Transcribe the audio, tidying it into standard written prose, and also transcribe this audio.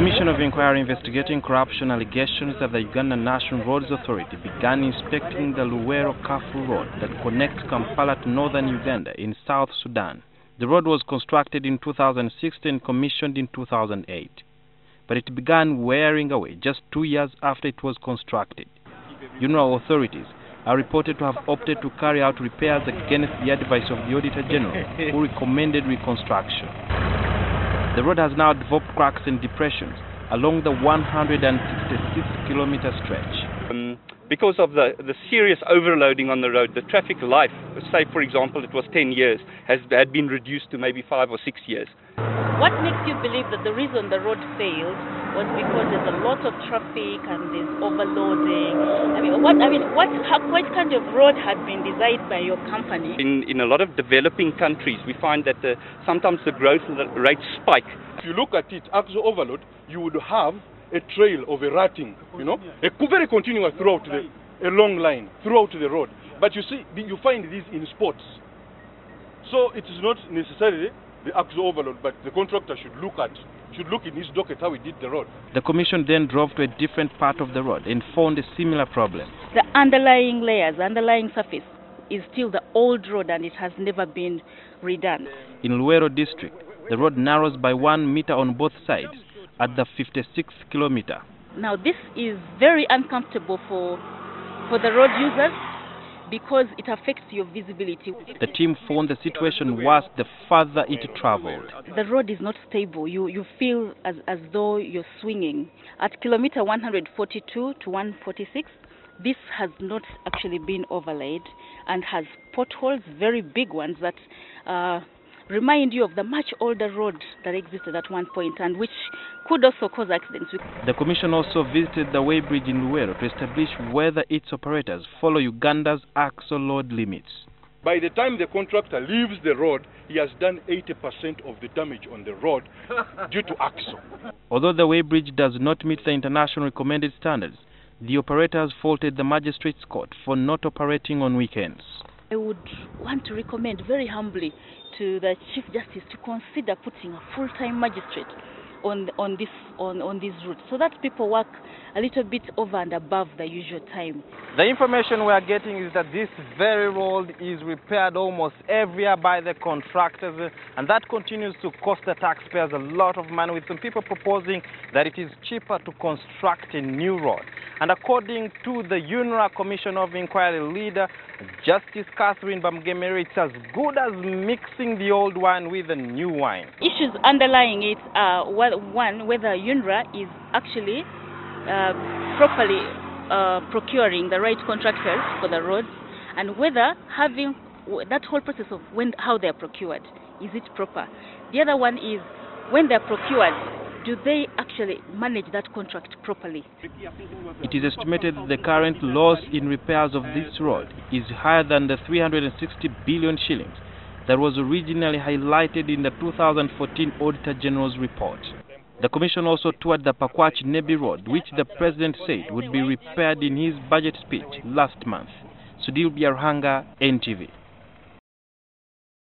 Commission of Inquiry investigating corruption allegations at the Uganda National Roads Authority began inspecting the Luwero-Kafu Road that connects Kampala to northern Uganda in South Sudan. The road was constructed in 2006 and commissioned in 2008. But it began wearing away just 2 years after it was constructed. UNRA authorities are reported to have opted to carry out repairs against the advice of the Auditor General, who recommended reconstruction. The road has now developed cracks and depressions along the 166-kilometer stretch. Because of the serious overloading on the road, the traffic life, say for example it was 10 years, had been reduced to maybe 5 or 6 years. What makes you believe that the reason the road failed was because there's a lot of traffic and there's overloading? What kind of road had been designed by your company? In a lot of developing countries, we find that sometimes the growth rates spike. If you look at it, axle overload, you would have a trail of a rutting, very continuous throughout a long line throughout the road. But you see, you find these in spots. So it is not necessarily the axle overload, but the contractor should look in his docket how he did the road. The commission then drove to a different part of the road and found a similar problem. The underlying layers, the underlying surface is still the old road and it has never been redone. In Luwero district, the road narrows by 1 meter on both sides at the 56th kilometer. Now this is very uncomfortable for the road users because it affects your visibility. The team found the situation worse the further it traveled. The road is not stable. You feel as though you're swinging. At kilometer 142 to 146, this has not actually been overlaid and has potholes, very big ones that remind you of the much older road that existed at one point and which could also cause accidents. The Commission also visited the weighbridge in Luwero to establish whether its operators follow Uganda's axle load limits. By the time the contractor leaves the road, he has done 80% of the damage on the road due to axle. Although the weighbridge does not meet the international recommended standards, the operators faulted the magistrate's court for not operating on weekends. I would want to recommend very humbly to the Chief Justice to consider putting a full-time magistrate on these routes so that people work a little bit over and above the usual time. The information we are getting is that this very road is repaired almost every year by the contractors, and that continues to cost the taxpayers a lot of money, with some people proposing that it is cheaper to construct a new road. And according to the UNRA Commission of Inquiry leader, Justice Catherine Bamugemereire, it's as good as mixing the old wine with the new wine. Issues underlying it are, one, whether UNRA is actually properly procuring the right contractors for the roads, and whether having that whole process of how they are procured, is it proper? The other one is, when they are procured, do they actually manage that contract properly? It is estimated that the current loss in repairs of this road is higher than the 360 billion shillings that was originally highlighted in the 2014 Auditor General's report. The Commission also toured the Pakwachi-Nebi Road, which the President said would be repaired in his budget speech last month. Sudil Biarhanga, NTV.